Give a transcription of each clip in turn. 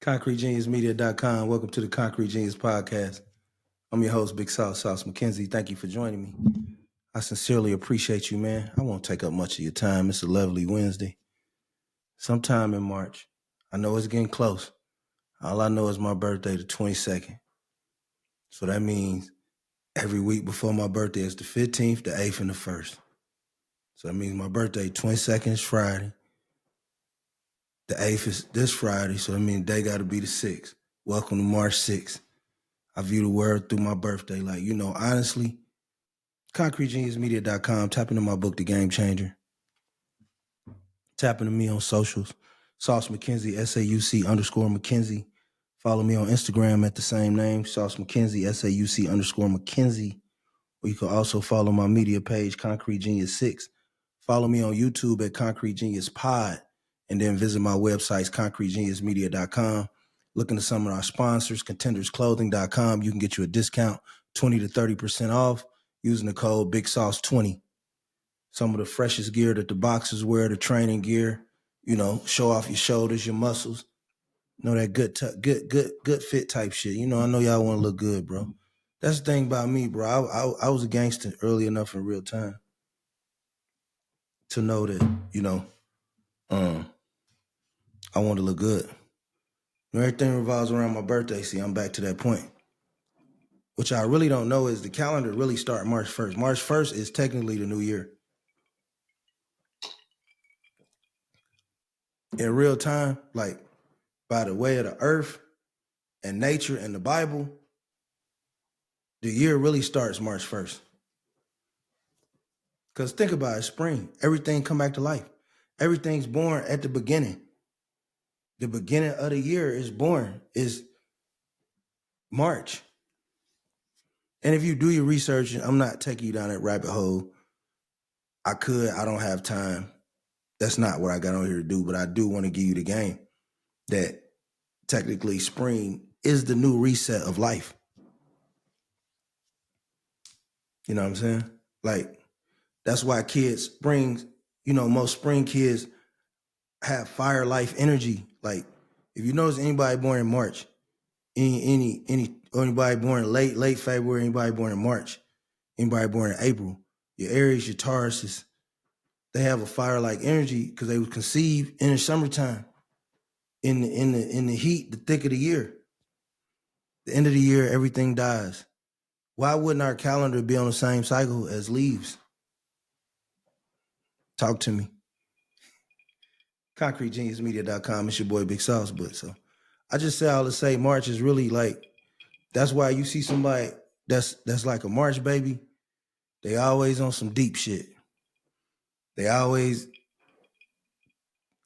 ConcreteGeniusMedia.com. Welcome to the Concrete Genius Podcast. I'm your host, Big Sauce McKenzie. Thank you for joining me. I sincerely appreciate you, man. I won't take up much of your time. It's a lovely Wednesday. Sometime in March. I know it's getting close. All I know is my birthday, the 22nd. So that means every week before my birthday is the 15th, the 8th, and the 1st. So that means my birthday, 22nd is Friday. The 8th is this Friday, so that means they got to be the 6th. Welcome to March 6th. I view the world through my birthday. Like, honestly, ConcreteGeniusMedia.com. Tap into my book, The Game Changer. Tap into me on socials. Sauce McKenzie, SAUC_McKenzie. Follow me on Instagram at the same name, Sauce McKenzie, SAUC_McKenzie. Or you can also follow my media page, Concrete Genius 6. Follow me on YouTube at Concrete Genius Pod. And then visit my websites, ConcreteGeniusMedia.com. Look into some of our sponsors, ContendersClothing.com. You can get you a discount, 20 to 30% off, using the code BigSauce20. Some of the freshest gear that the boxers wear, the training gear, show off your shoulders, your muscles. That good fit type shit. I know y'all want to look good, bro. That's the thing about me, bro. I was a gangster early enough in real time to know that, I want to look good. Everything revolves around my birthday. See, I'm back to that point. Which I really don't know is the calendar really start March 1st. March 1st is technically the new year. In real time, like by the way of the earth and nature and the Bible, the year really starts March 1st. Because think about it, spring, everything come back to life. Everything's born at the beginning. The beginning of the year is March. And if you do your research, I'm not taking you down that rabbit hole. I don't have time. That's not what I got on here to do, but I do want to give you the game that technically spring is the new reset of life. You know what I'm saying? Like, that's why most spring kids have fire life energy. Like, if you notice anybody born in March, anybody born late February, anybody born in March, anybody born in April, your Aries, your Tauruses, they have a fire-like energy because they were conceived in the summertime, in the heat, the thick of the year. The end of the year, everything dies. Why wouldn't our calendar be on the same cycle as leaves? Talk to me. ConcreteGeniusMedia.com. It's your boy Big Sauce. But so I just say all to say March is really like, that's why you see somebody that's like a March baby, they always on some deep shit. They always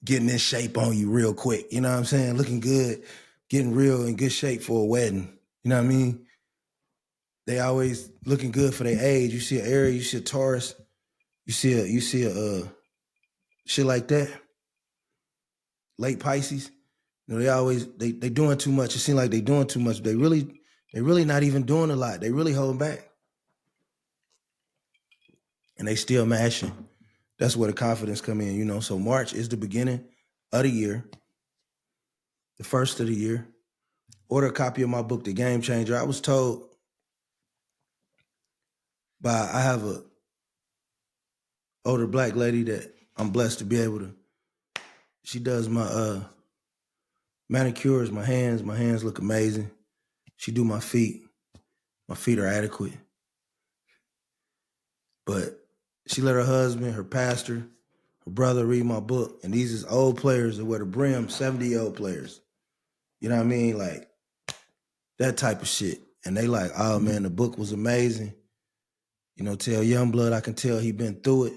getting in shape on you real quick. You know what I'm saying? Looking good, getting real in good shape for a wedding. You know what I mean? They always looking good for their age. You see an Aries, you see a Taurus, you see a shit like that. Late Pisces. They doing too much. It seems like they doing too much. They really not even doing a lot. They really holding back. And they still mashing. That's where the confidence come in, So March is the beginning of the year, the first of the year. Order a copy of my book, The Game Changer. I was told I have a older black lady that I'm blessed to be able to, she does my manicures, my hands look amazing. She do my feet are adequate. But she let her husband, her pastor, her brother read my book, and these is old players that wear the brim, 70-year-old players. You know what I mean? Like, that type of shit. And they like, oh man, the book was amazing. Tell Youngblood, I can tell he been through it.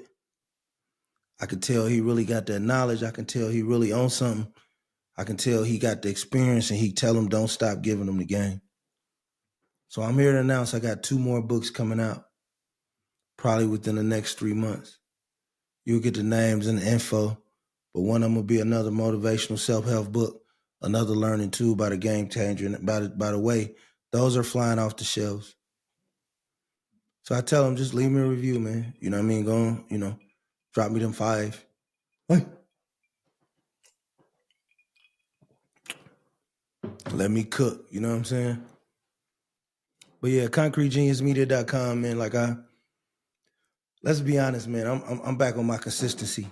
I can tell he really got that knowledge. I can tell he really owns something. I can tell he got the experience, and he tell them don't stop giving them the game. So I'm here to announce I got 2 more books coming out, probably within the next 3 months. You'll get the names and the info, but one of them will be another motivational self-help book, another learning tool by the Game Changer. And by the way, those are flying off the shelves. So I tell them, just leave me a review, man. You know what I mean? Go on, drop me them 5. Let me cook, you know what I'm saying? But yeah, concretegeniusmedia.com, man. Like let's be honest, man. I'm back on my consistency.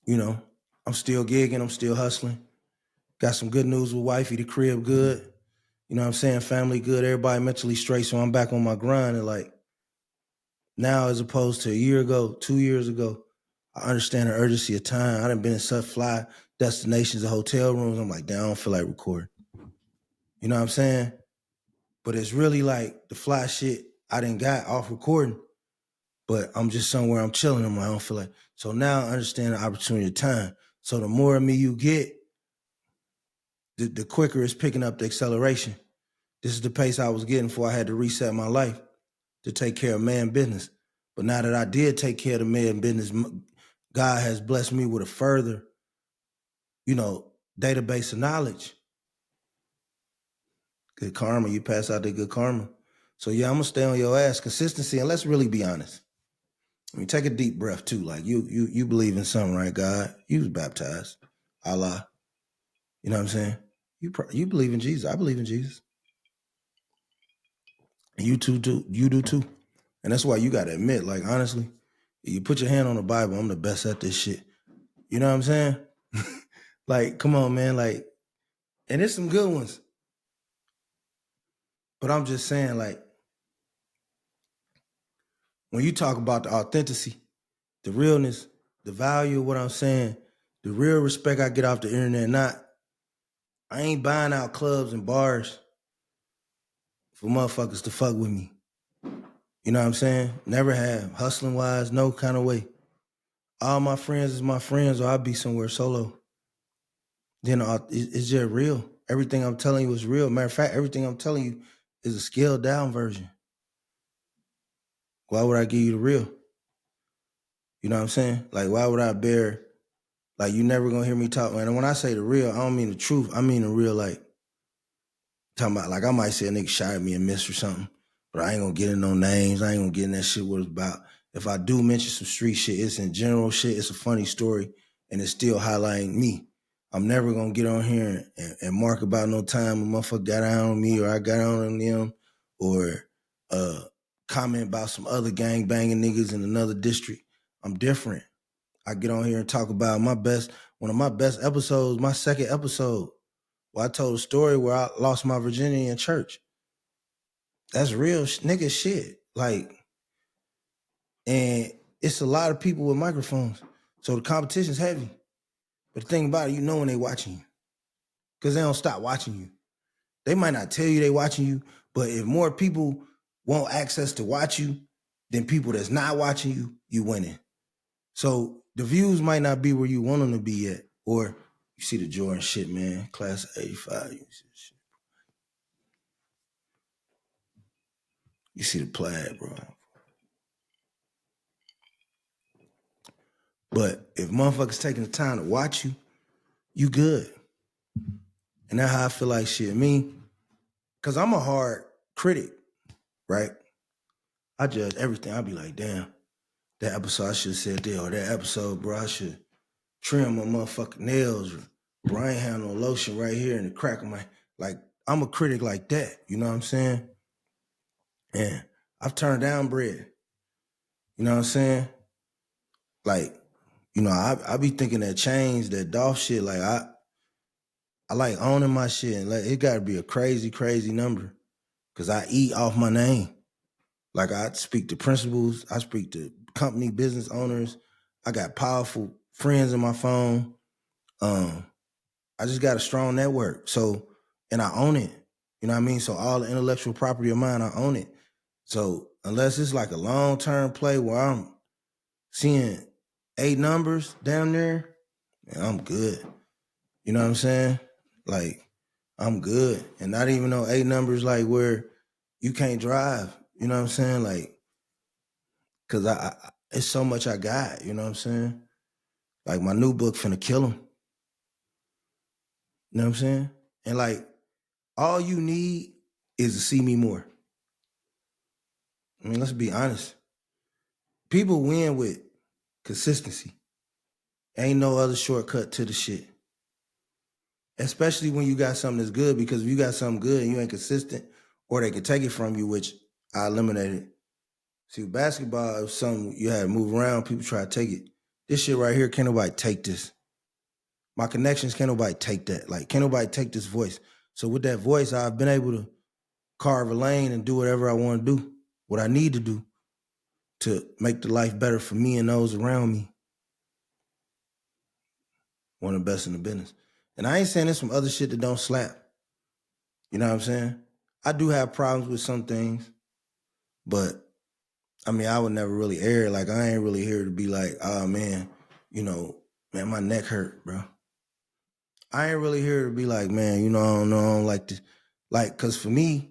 You know, I'm still gigging, I'm still hustling. Got some good news with wifey, the crib good. You know what I'm saying? Family good, everybody mentally straight. So I'm back on my grind. And like now, as opposed to a year ago, 2 years ago, I understand the urgency of time. I done been in such fly destinations and hotel rooms. I'm like, damn, I don't feel like recording. You know what I'm saying? But it's really like the fly shit I done got off recording. But I'm just somewhere I'm chilling. I don't feel like. So now I understand the opportunity of time. So the more of me you get, the quicker it's picking up the acceleration. This is the pace I was getting before I had to reset my life to take care of man business. But now that I did take care of the man business, God has blessed me with a further, database of knowledge. Good karma, you pass out the good karma. So yeah, I'm gonna stay on your ass. Consistency, and let's really be honest. I mean, take a deep breath too. Like you believe in something, right? God, you was baptized, Allah. You know what I'm saying? You believe in Jesus. I believe in Jesus, and you too do. You do too, and that's why you got to admit, like honestly, you put your hand on the Bible. I'm the best at this shit. You know what I'm saying? Like, come on, man. Like, and there's some good ones, but I'm just saying, like, when you talk about the authenticity, the realness, the value of what I'm saying, the real respect I get off the internet, I ain't buying out clubs and bars for motherfuckers to fuck with me. You know what I'm saying? Never have. Hustling wise, no kind of way. All my friends is my friends, or I'll be somewhere solo. Then it's just real. Everything I'm telling you is real. Matter of fact, everything I'm telling you is a scaled down version. Why would I give you the real? You know what I'm saying? Like, why would I bear, like, you never gonna hear me talk. And when I say the real, I don't mean the truth. I mean the real, like, talking about, like, I might say a nigga shot at me and missed or something, but I ain't gonna get in no names. I ain't gonna get in that shit what it's about. If I do mention some street shit, it's in general shit. It's a funny story, and it's still highlighting me. I'm never gonna get on here and mark about no time a motherfucker got out on me or I got on them, or comment about some other gang banging niggas in another district. I'm different. I get on here and talk about one of my best episodes, my second episode, where I told a story where I lost my virginity in church. That's real nigga shit. Like, and it's a lot of people with microphones. So the competition's heavy. But the thing about it, you know when they watching you. Because they don't stop watching you. They might not tell you they watching you, but if more people want access to watch you than people that's not watching you, you winning. So the views might not be where you want them to be yet. Or you see the Jordan shit, man. Class 85. You see the plaid, bro. But if motherfuckers taking the time to watch you, you good. And that's how I feel like shit. Me, because I'm a hard critic, right? I judge everything. I be like, damn, that episode I should have said that, or that episode, bro, I should trim my motherfucking nails, or bro, I ain't have no lotion right here in the crack of my, like, I'm a critic like that, you know what I'm saying? And I've turned down bread, you know what I'm saying? Like, I be thinking that change, that Dolph shit, like, I like owning my shit, and like, it gotta be a crazy, crazy number, because I eat off my name. Like, I speak to principals, I speak to company business owners, I got powerful friends in my phone. I just got a strong network. So, and I own it. You know what I mean? So all the intellectual property of mine, I own it. So unless it's like a long-term play where I'm seeing 8 numbers down there, man, I'm good. You know what I'm saying? Like, I'm good. And not even no 8 numbers like where you can't drive. You know what I'm saying? Like, cause I it's so much I got, you know what I'm saying? Like, my new book finna kill them. You know what I'm saying? And like, all you need is to see me more. I mean, let's be honest. People win with consistency. Ain't no other shortcut to the shit. especially when you got something that's good, because if you got something good and you ain't consistent, or they can take it from you, which I eliminated. See, with basketball, if something you had to move around, people try to take it. This shit right here, can't nobody take this. My connections, can't nobody take that. Like, can't nobody take this voice. So with that voice, I've been able to carve a lane and do whatever I want to do, what I need to do to make the life better for me and those around me. One of the best in the business. And I ain't saying this from other shit that don't slap. You know what I'm saying? I do have problems with some things, but I mean, I would never really air it. Like, I ain't really here to be like, oh man, man, my neck hurt, bro. I ain't really here to be like, man, I don't know, I don't like this. Like, cause for me,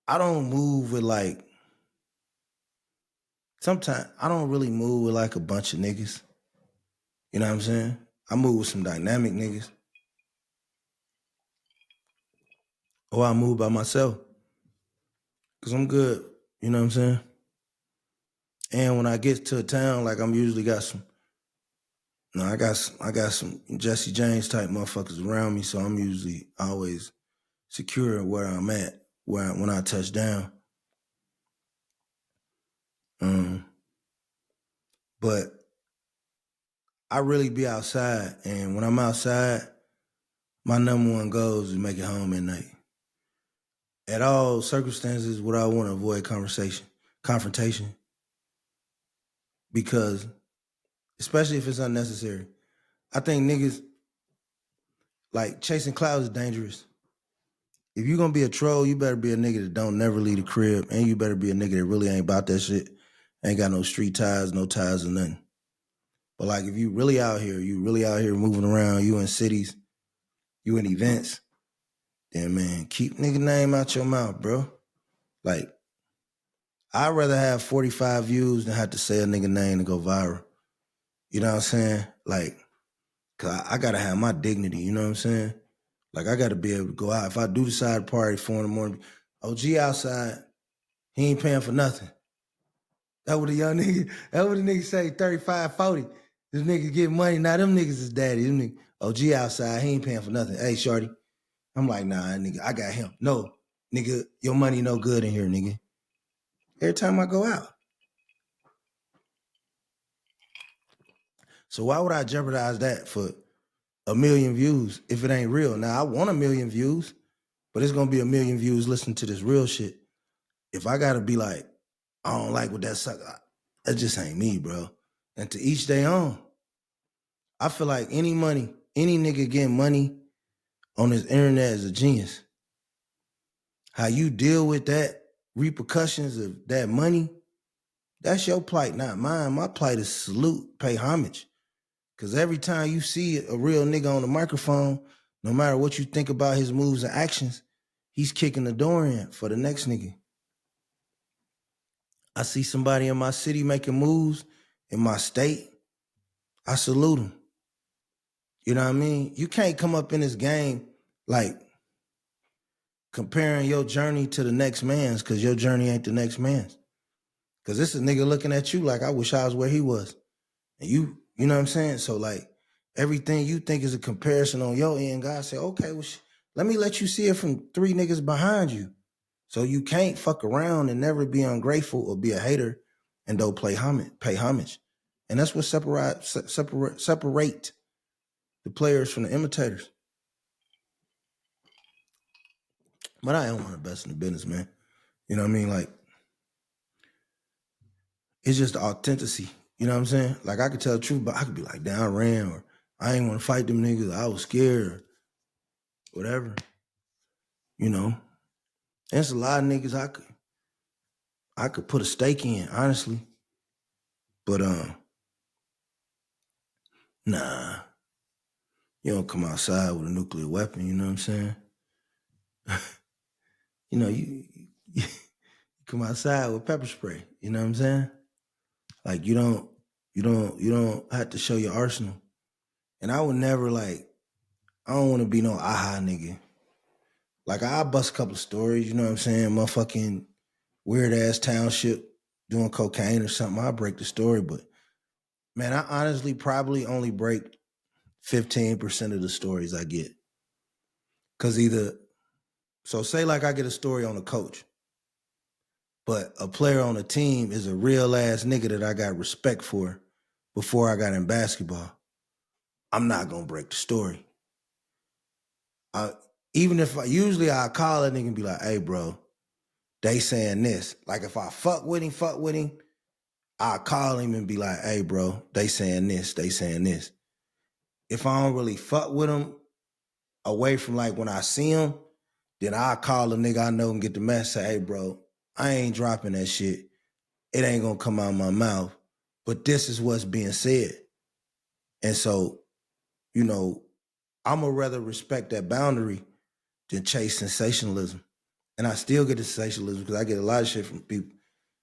I don't move with like, sometimes I don't really move with like a bunch of niggas. You know what I'm saying? I move with some dynamic niggas. Or I move by myself. Cause I'm good. You know what I'm saying? And when I get to a town, like I'm usually got some, I got some Jesse James type motherfuckers around me, so I'm usually always secure where I'm at when I touch down. But I really be outside, and when I'm outside, my number one goal is to make it home at night. At all circumstances, what I want to avoid confrontation, because especially if it's unnecessary. I think niggas, like, chasing clouds is dangerous. If you're gonna be a troll, you better be a nigga that don't never leave the crib, and you better be a nigga that really ain't about that shit. Ain't got no street ties, no ties or nothing. But like, if you really out here moving around, you in cities, you in events, then man, keep nigga name out your mouth, bro. Like, I'd rather have 45 views than have to say a nigga name and go viral. You know what I'm saying? Like, cause I gotta have my dignity, you know what I'm saying? Like, I gotta be able to go out. If I do decide to party 4 in the morning, OG outside, he ain't paying for nothing. That what a nigga say, 35, 40. This nigga get money. Now them niggas is daddy. Them niggas, OG outside, he ain't paying for nothing. Hey, shorty. I'm like, nah, nigga, I got him. No, nigga, your money no good in here, nigga. Every time I go out. So why would I jeopardize that for 1 million views if it ain't real? Now, I want 1 million views, but it's gonna be 1 million views listening to this real shit. If I gotta be like, I don't like what that suck, that just ain't me, bro. And to each their own. I feel like any nigga getting money on this internet is a genius. How you deal with that repercussions of that money, that's your plight, not mine. My plight is salute, pay homage. Because every time you see a real nigga on the microphone, no matter what you think about his moves and actions, he's kicking the door in for the next nigga. I see somebody in my city making moves, in my state, I salute him. You know what I mean? You can't come up in this game like comparing your journey to the next man's, because your journey ain't the next man's. Because this is a nigga looking at you like, I wish I was where he was. And you know what I'm saying? So like, everything you think is a comparison on your end, God say, okay, well, let me let you see it from 3 niggas behind you. So you can't fuck around and never be ungrateful or be a hater and don't pay homage. And that's what separate the players from the imitators. But I am one of the best in the business, man. You know what I mean? Like, it's just the authenticity. You know what I'm saying? Like, I could tell the truth, but I could be like, damn, I ran, or I ain't want to fight them niggas, I was scared, or whatever. You know? There's a lot of niggas I could put a stake in, honestly. But nah. You don't come outside with a nuclear weapon, you know what I'm saying? You come outside with pepper spray, you know what I'm saying? Like, you don't have to show your arsenal. And I would never, like, I don't want to be no aha nigga. Like, I bust a couple of stories, you know what I'm saying? Motherfucking weird ass township doing cocaine or something. I'll break the story, but man, I honestly probably only break 15% of the stories I get. Cause so say like I get a story on a coach, but a player on a team is a real ass nigga that I got respect for before I got in basketball. I'm not gonna break the story. Even if usually I call a nigga and be like, hey bro, they saying this. Like if I fuck with him, I call him and be like, hey bro, they saying this. If I don't really fuck with him away from like when I see him, then I call a nigga I know and get the message, say, hey bro, I ain't dropping that shit. It ain't gonna come out of my mouth, but this is what's being said. And so, I'ma rather respect that boundary than chase sensationalism. And I still get the sensationalism because I get a lot of shit from people.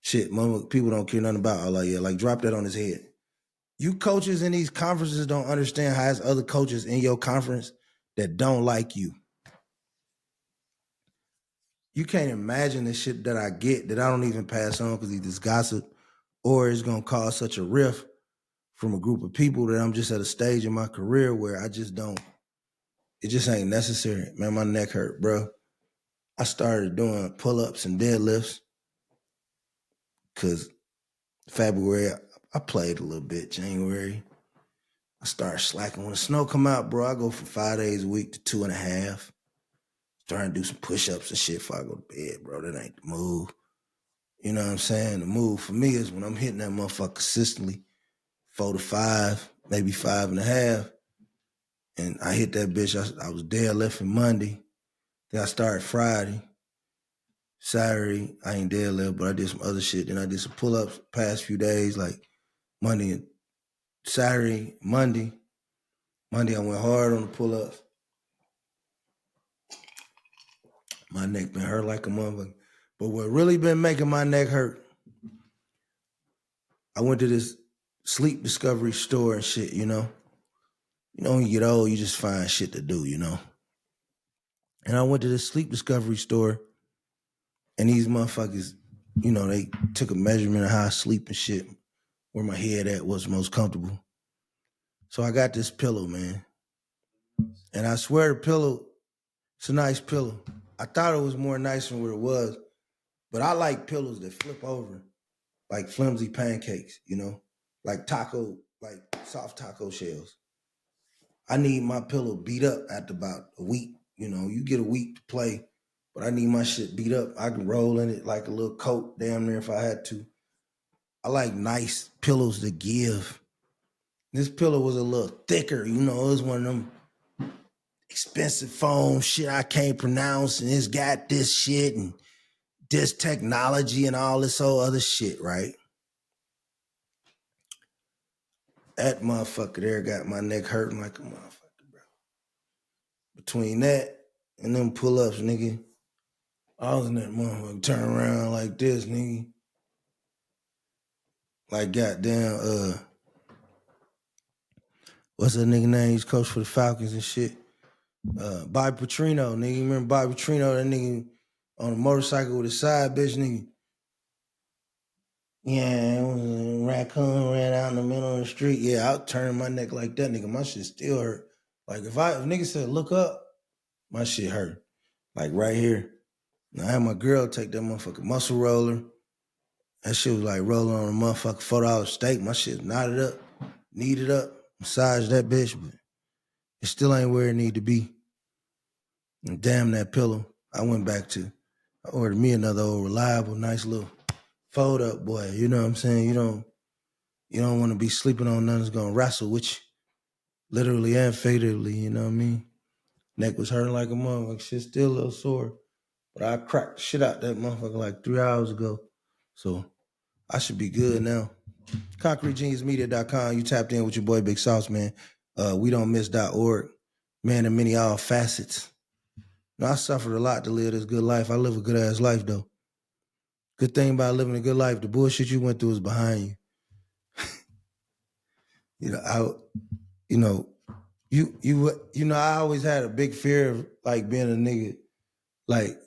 Shit, people don't care nothing about. Like drop that on his head. You coaches in these conferences don't understand how there's other coaches in your conference that don't like you. You can't imagine the shit that I get that I don't even pass on because either it's gossip or it's gonna cause such a rift from a group of people that I'm just at a stage in my career where I just don't, it just ain't necessary. Man, my neck hurt, bro. I started doing pull-ups and deadlifts because February, I played a little bit. January, I started slacking. When the snow come out, bro, I go from 5 days a week to 2.5. Starting to do some push-ups and shit before I go to bed, bro. That ain't the move. You know what I'm saying? The move for me is when I'm hitting that motherfucker consistently, 4 to 5, maybe 5.5. And I hit that bitch. I was deadlifting Monday. Then I started Friday. Saturday, I ain't deadlift, but I did some other shit. Then I did some pull-ups past few days, like Monday and Saturday, Monday. Monday, I went hard on the pull-ups. My neck been hurt like a motherfucker. But what really been making my neck hurt, I went to this sleep discovery store and shit, you know? When you get old, you just find shit to do, you know? And I went to this sleep discovery store, and these motherfuckers, they took a measurement of how I sleep and shit, where my head at was most comfortable. So I got this pillow, man. And I swear the pillow, it's a nice pillow. I thought it was more nice than what it was, but I like pillows that flip over, like flimsy pancakes, like soft taco shells. I need my pillow beat up after about a week. You get a week to play, but I need my shit beat up. I can roll in it like a little coat, damn near if I had to. I like nice pillows to give. This pillow was a little thicker, it was one of them expensive foam shit I can't pronounce, and it's got this shit and this technology and all this whole other shit, right? That motherfucker there got my neck hurting like a motherfucker, bro. Between that and them pull-ups, nigga, I was in that motherfucker turn around like this, nigga. Like goddamn, what's that nigga name? He's coach for the Falcons and shit. Bobby Petrino, nigga. You remember Bobby Petrino, that nigga on a motorcycle with a side bitch, nigga? Yeah, it was a raccoon ran out in the middle of the street. Yeah, I'll turn my neck like that, nigga. My shit still hurt. Like if nigga said look up, my shit hurt. Like right here. Now I had my girl take that motherfucking muscle roller. That shit was like rolling on a motherfucking $4 steak. My shit knotted up, kneaded up, massaged that bitch, but it still ain't where it need to be. And damn that pillow. I ordered me another old reliable, nice little fold up, boy. You know what I'm saying? You don't want to be sleeping on nothing that's gonna wrestle with you. Literally and figuratively, you know what I mean? Neck was hurting like a motherfucker. Shit still a little sore. But I cracked the shit out that motherfucker like 3 hours ago. So I should be good now. ConcreteGeniusMedia.com. You tapped in with your boy Big Sauce, man. WeDon'tMiss.org. Man in many all facets. I suffered a lot to live this good life. I live a good ass life though. Good thing about living a good life, the bullshit you went through is behind you. I always had a big fear of like being a nigga, like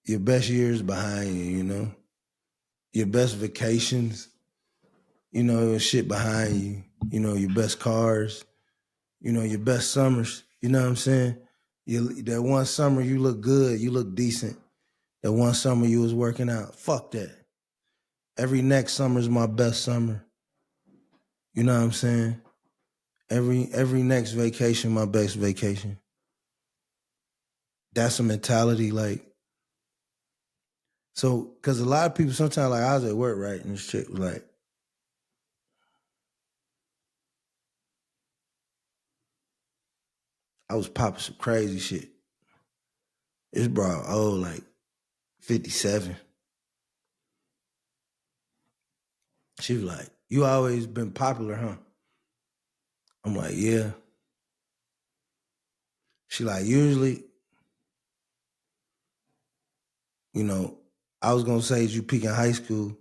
your best years behind you, your best vacations, shit behind you, your best cars, your best summers. You know what I'm saying? That one summer you look good, you look decent. That one summer you was working out. Fuck that. Every next summer is my best summer. You know what I'm saying? Every next vacation, my best vacation. That's a mentality, like, so, because a lot of people sometimes, like, I was at work, right? And this chick was like, I was popping some crazy shit. This bro, like 57. She was like, you always been popular, huh? I'm like, yeah. She like, usually, I was gonna say, you peak in high school.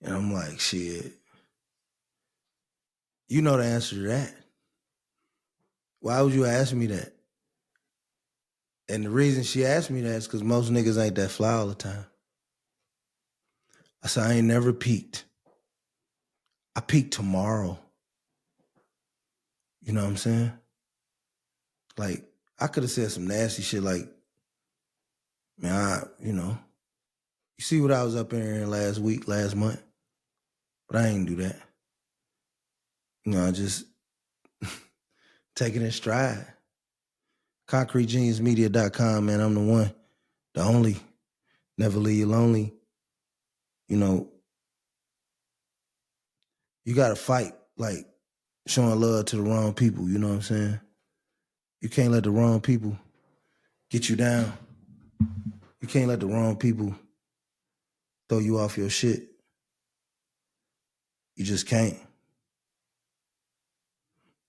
And I'm like, shit. You know the answer to that. Why would you ask me that? And the reason she asked me that is because most niggas ain't that fly all the time. I said, I ain't never peaked. I peak tomorrow. You know what I'm saying? Like, I could have said some nasty shit like, man, you see what I was up in here last week, last month? But I ain't do that. I just take it in stride. ConcreteGeniusMedia.com, man. I'm the one, the only, never leave you lonely. You got to fight, like, showing love to the wrong people, you know what I'm saying? You can't let the wrong people get you down. You can't let the wrong people throw you off your shit. You just can't.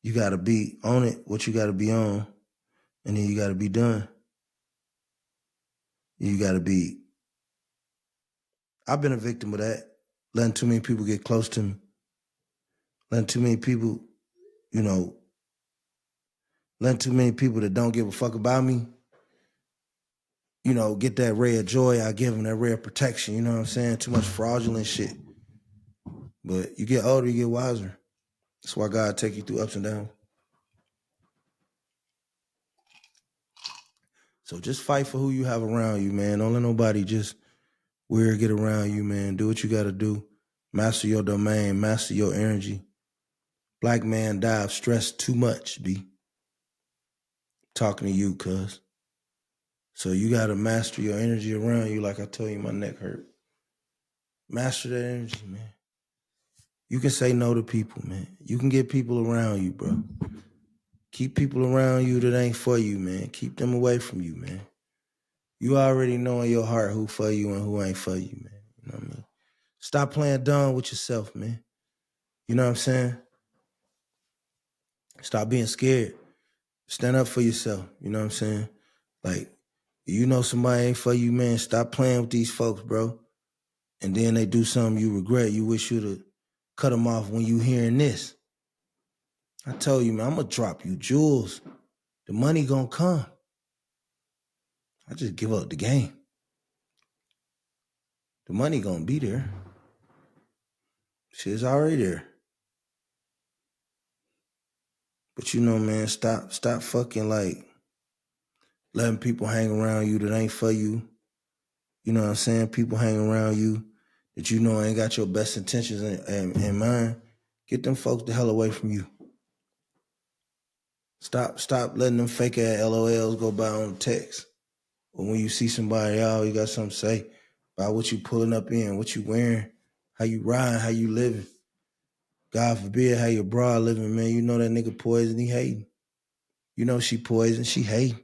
You got to be on it, what you got to be on, and then you got to be done. You got to be. I've been a victim of that, letting too many people get close to me, letting too many people, letting too many people that don't give a fuck about me, get that ray of joy. I give them that ray of protection, you know what I'm saying? Too much fraudulent shit. But you get older, you get wiser. That's why God take you through ups and downs. So just fight for who you have around you, man. Don't let nobody just weird get around you, man. Do what you got to do. Master your domain. Master your energy. Black man die of stress too much, B. Talking to you, cuz. So you got to master your energy around you. Like I told you, my neck hurt. Master that energy, man. You can say no to people, man. You can get people around you, bro. Keep people around you that ain't for you, man. Keep them away from you, man. You already know in your heart who for you and who ain't for you, man. You know what I mean? Stop playing dumb with yourself, man. You know what I'm saying? Stop being scared. Stand up for yourself. You know what I'm saying? Like, you know somebody ain't for you, man. Stop playing with these folks, bro. And then they do something you regret. You wish you'd have cut them off when you hearing this. I told you, man, I'm going to drop you jewels. The money going to come. I just give up the game. The money going to be there. Shit's already there. But man, stop fucking like letting people hang around you that ain't for you. You know what I'm saying? People hang around you that ain't got your best intentions in mind. Get them folks the hell away from you. Stop letting them fake ass LOLs go by on text. Or when you see somebody, you got something to say about what you pulling up in, what you wearing, how you riding, how you living. God forbid how your bra living, man. You know that nigga poison, he hating. You know she poison, she hating.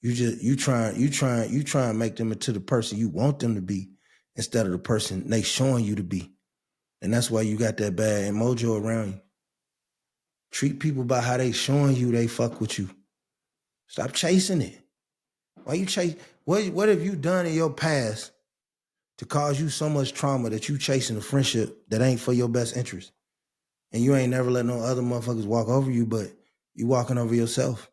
You try to make them into the person you want them to be instead of the person they showing you to be. And that's why you got that bad mojo around you. Treat people by how they showing you they fuck with you. Stop chasing it. Why you chase? What have you done in your past to cause you so much trauma that you chasing a friendship that ain't for your best interest? And you ain't never let no other motherfuckers walk over you, but you walking over yourself.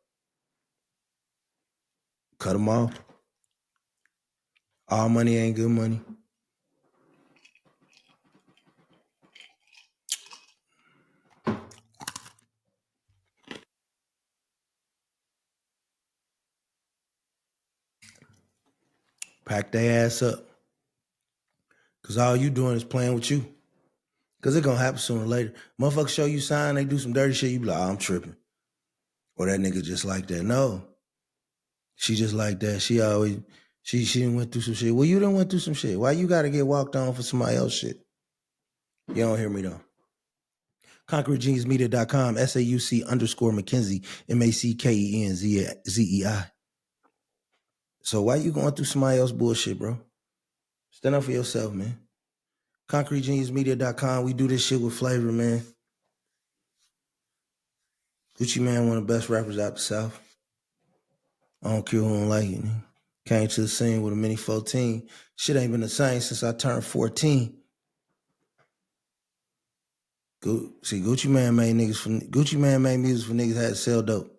Cut them off. All money ain't good money. Pack their ass up. Because all you doing is playing with you. Because it's going to happen sooner or later. Motherfuckers show you sign, they do some dirty shit, you be like, oh, I'm tripping. Or that nigga just like that. No. She just like that. She always, she done went through some shit. Well, you done went through some shit. Why you got to get walked on for somebody else shit? You don't hear me though. ConcreteGeniusMedia.com, SAUC_McKenzie, MACKENZEI. So why you going through somebody else bullshit, bro? Stand up for yourself, man. ConcreteGeniusMedia.com. We do this shit with flavor, man. Gucci Man, one of the best rappers out the South. I don't care who don't like it. Man. Came to the scene with a mini 14. Shit ain't been the same since I turned 14. See, Gucci Man made music for niggas that had to sell dope.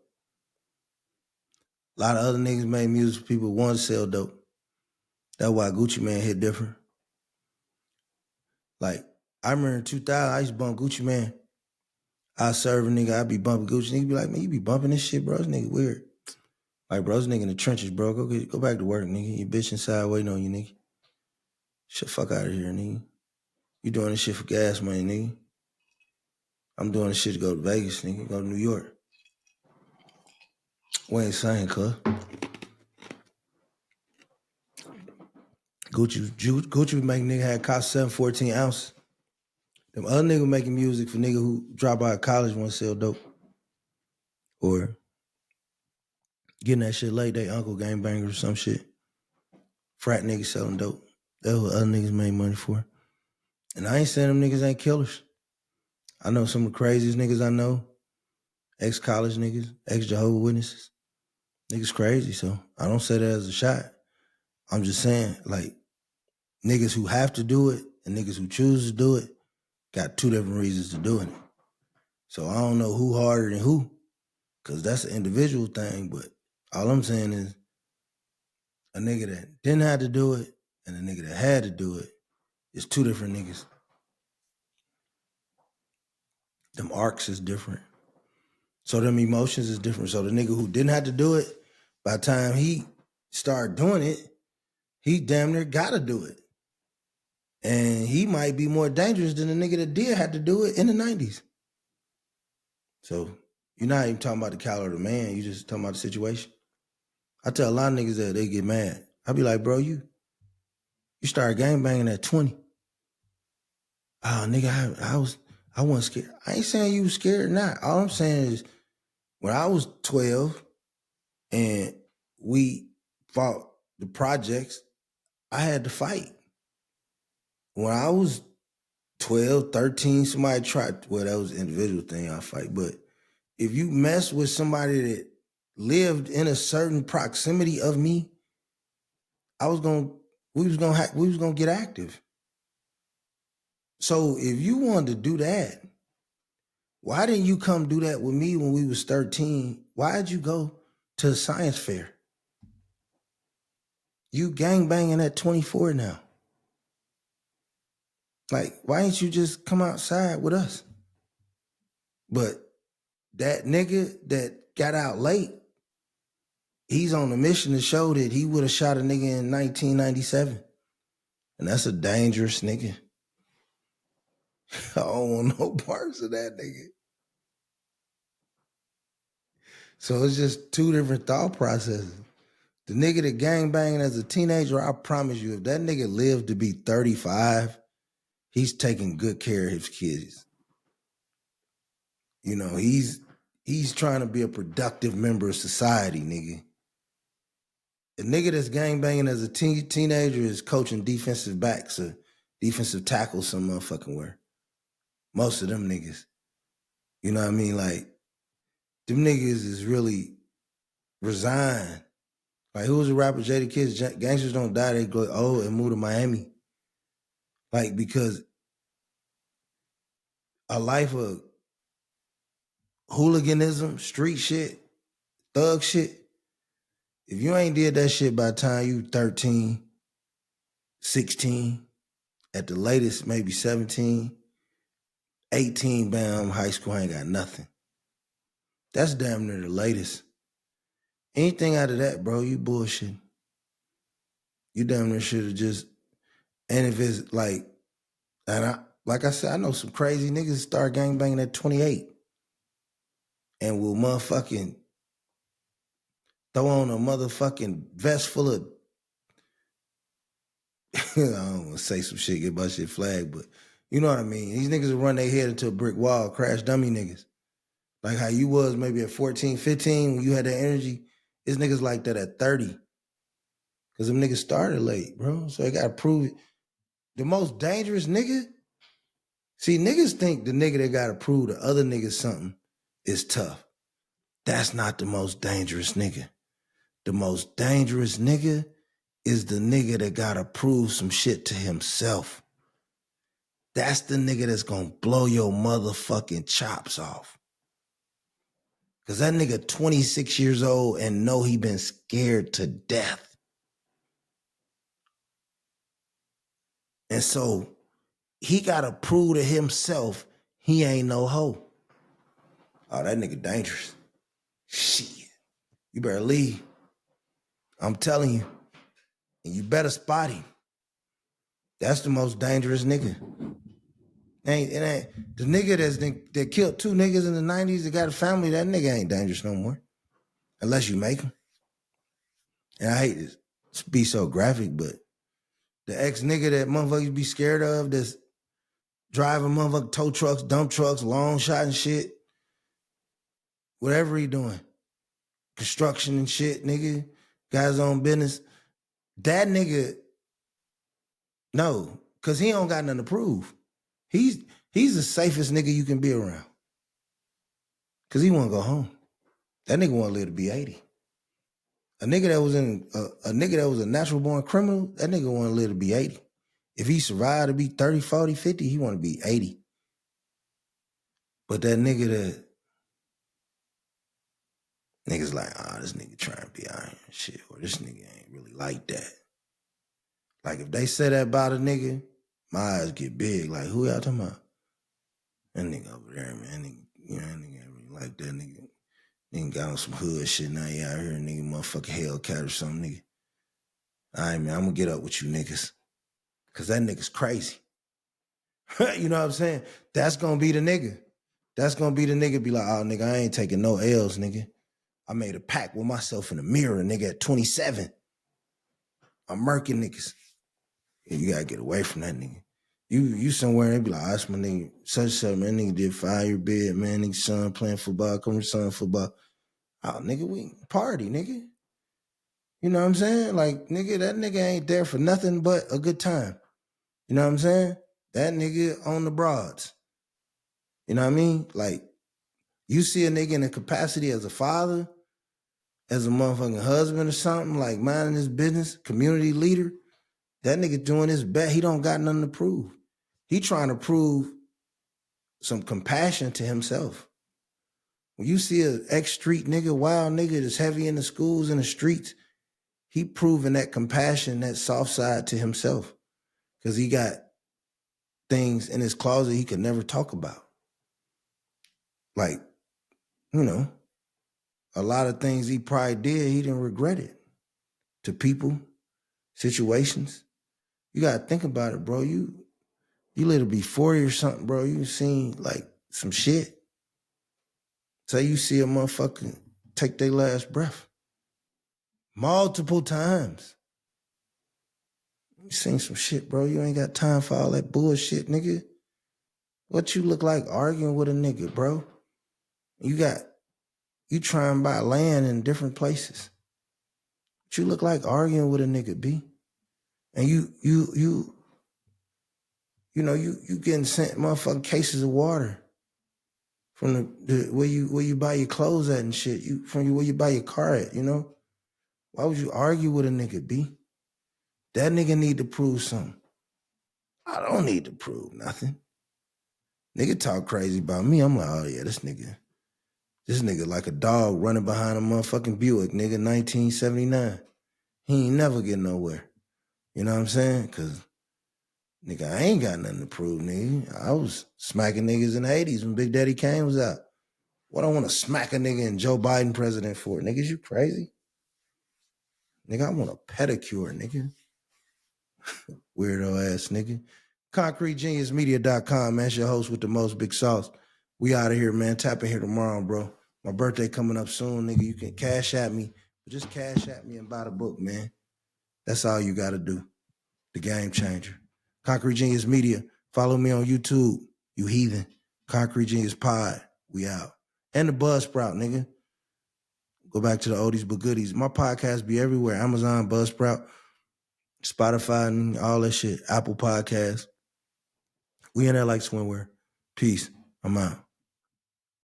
A lot of other niggas made music for people who wanted to sell dope. That's why Gucci Man hit different. Like, I remember in 2000, I used to bump Gucci Man. I serve a nigga, I be bumping Gucci. Nigga be like, man, you be bumping this shit, bro. This nigga weird. Like, bro, this nigga in the trenches, bro. Go back to work, nigga. You bitch inside waiting on you, nigga. Shit, fuck out of here, nigga. You doing this shit for gas money, nigga. I'm doing this shit to go to Vegas, nigga. Go to New York. We ain't saying, cuz. Gucci was making nigga had cost 14 ounces. Them other niggas making music for nigga who drop out of college want to sell dope. Or getting that shit late, they uncle gangbangers or some shit. Frat niggas selling dope. That's what other niggas made money for. And I ain't saying them niggas ain't killers. I know some of the craziest niggas I know. Ex-college niggas, ex-Jehovah's Witnesses. Niggas crazy, so I don't say that as a shot. I'm just saying, like, niggas who have to do it and niggas who choose to do it got two different reasons to doing it. So I don't know who harder than who, because that's an individual thing, but all I'm saying is a nigga that didn't have to do it and a nigga that had to do it is two different niggas. Them arcs is different. So them emotions is different. So the nigga who didn't have to do it, by the time he started doing it, he damn near gotta do it. And he might be more dangerous than the nigga that did have to do it in the 90s. So you're not even talking about the caliber of the man, you just talking about the situation. I tell a lot of niggas that they get mad. I be like, bro, you started gangbanging at 20. Oh, nigga, I wasn't scared. I ain't saying you was scared or not. All I'm saying is when I was 12 and we fought the projects, I had to fight. When I was 12, 13, somebody tried, well, that was an individual thing I fight, but if you mess with somebody that lived in a certain proximity of me, we was gonna get active. So if you wanted to do that, why didn't you come do that with me when we was 13? Why'd you go to the science fair? You gangbanging at 24 now. Like, why didn't you just come outside with us? But that nigga that got out late, he's on a mission to show that he would have shot a nigga in 1997. And that's a dangerous nigga. I don't want no parts of that nigga. So it's just two different thought processes. The nigga that gangbanging as a teenager, I promise you, if that nigga lived to be 35, he's taking good care of his kids. You know, he's trying to be a productive member of society, nigga. The nigga that's gangbanging as a teenager is coaching defensive backs or defensive tackles some motherfucking where. Most of them niggas. You know what I mean? Like, them niggas is really resigned. Like, who was the rapper? Jada Kids, gangsters don't die, they go old and move to Miami. Like, because a life of hooliganism, street shit, thug shit, if you ain't did that shit by the time you 13, 16, at the latest maybe 17, 18, bam, high school ain't got nothing. That's damn near the latest. Anything out of that, bro, you bullshit. You damn near should have just, and if it's like, like I said, I know some crazy niggas start gangbanging at 28 and will motherfucking throw on a motherfucking vest full of, I don't want to say some shit, get my shit flagged, but you know what I mean. These niggas will run their head into a brick wall, crash dummy niggas. Like how you was maybe at 14, 15 when you had that energy. It's niggas like that at 30. Because them niggas started late, bro. So they got to prove it. The most dangerous nigga, see, niggas think the nigga that got to prove the other niggas something is tough. That's not the most dangerous nigga. The most dangerous nigga is the nigga that got to prove some shit to himself. That's the nigga that's going to blow your motherfucking chops off. Because that nigga 26 years old and know he been scared to death. And so he got to prove to himself he ain't no hoe. Oh, that nigga dangerous. Shit. You better leave. I'm telling you. And you better spot him. That's the most dangerous nigga. It ain't the nigga that killed 2 niggas in the 90s that got a family, that nigga ain't dangerous no more. Unless you make him. And I hate to be so graphic, but the ex-nigga that motherfuckers be scared of that's driving motherfucking tow trucks, dump trucks, long shot and shit. Whatever he doing. Construction and shit, nigga. Got his own business. That nigga, no, because he don't got nothing to prove. He's the safest nigga you can be around. Because he want to go home. That nigga want to live to be 80. A nigga that was a natural born criminal, that nigga want to live to be 80. If he survived to be 30, 40, 50, he want to be 80. But that nigga that, niggas like, this nigga trying to be iron shit, or this nigga ain't really like that. Like if they say that about a nigga, my eyes get big. Like, who y'all talking about? That nigga over there, man. That nigga ain't really like that nigga. Nigga got on some hood shit now. You out here, nigga, motherfucking Hellcat or something, nigga. All right, man, I'm gonna get up with you niggas. Cause that nigga's crazy. You know what I'm saying? That's gonna be the nigga. That's gonna be the nigga be like, oh, nigga, I ain't taking no L's, nigga. I made a pact with myself in the mirror, nigga, at 27. I'm murking niggas. And you gotta get away from that nigga. You somewhere and be like, that's my nigga, such, man, nigga did 5-year bid, man, nigga son playing football, come to son football. Oh, nigga, we party, nigga. You know what I'm saying? Like, nigga, that nigga ain't there for nothing but a good time. You know what I'm saying? That nigga on the broads. You know what I mean? Like, you see a nigga in a capacity as a father, as a motherfucking husband or something, like minding his business, community leader, that nigga doing his best. He don't got nothing to prove. He trying to prove some compassion to himself. When you see an ex-street nigga, wild nigga that's heavy in the schools and the streets, he proving that compassion, that soft side to himself. Because he got things in his closet he could never talk about. Like, you know, a lot of things he probably did, he didn't regret it. To people, situations. You got to think about it, bro. You live to be 40 or something, bro. You seen like some shit. Say you see a motherfucker take their last breath. Multiple times. You seen some shit, bro. You ain't got time for all that bullshit, nigga. What you look like arguing with a nigga, bro? You try and buy land in different places. What you look like arguing with a nigga, B? And you getting sent motherfucking cases of water from the where you buy your clothes at and shit. Where you buy your car at, you know? Why would you argue with a nigga, B? That nigga need to prove something. I don't need to prove nothing. Nigga talk crazy about me. I'm like, oh yeah, this nigga like a dog running behind a motherfucking Buick, nigga, 1979. He ain't never get nowhere. You know what I'm saying? Cause nigga, I ain't got nothing to prove, nigga. I was smacking niggas in the 80s when Big Daddy Kane was out. What I want to smack a nigga and Joe Biden president for? Niggas, you crazy? Nigga, I want a pedicure, nigga. Weirdo ass nigga. ConcreteGeniusMedia.com, man. It's your host with the most big sauce. We out of here, man. Tap in here tomorrow, bro. My birthday coming up soon, nigga. You can cash at me. Just cash at me and buy the book, man. That's all you got to do. The Game Changer. Concrete Genius Media. Follow me on YouTube, you heathen. Concrete Genius Pod. We out. And the Buzzsprout, nigga. Go back to the oldies but goodies. My podcast be everywhere. Amazon, Buzzsprout, Spotify, and all that shit. Apple Podcasts. We in there like swimwear. Peace. I'm out.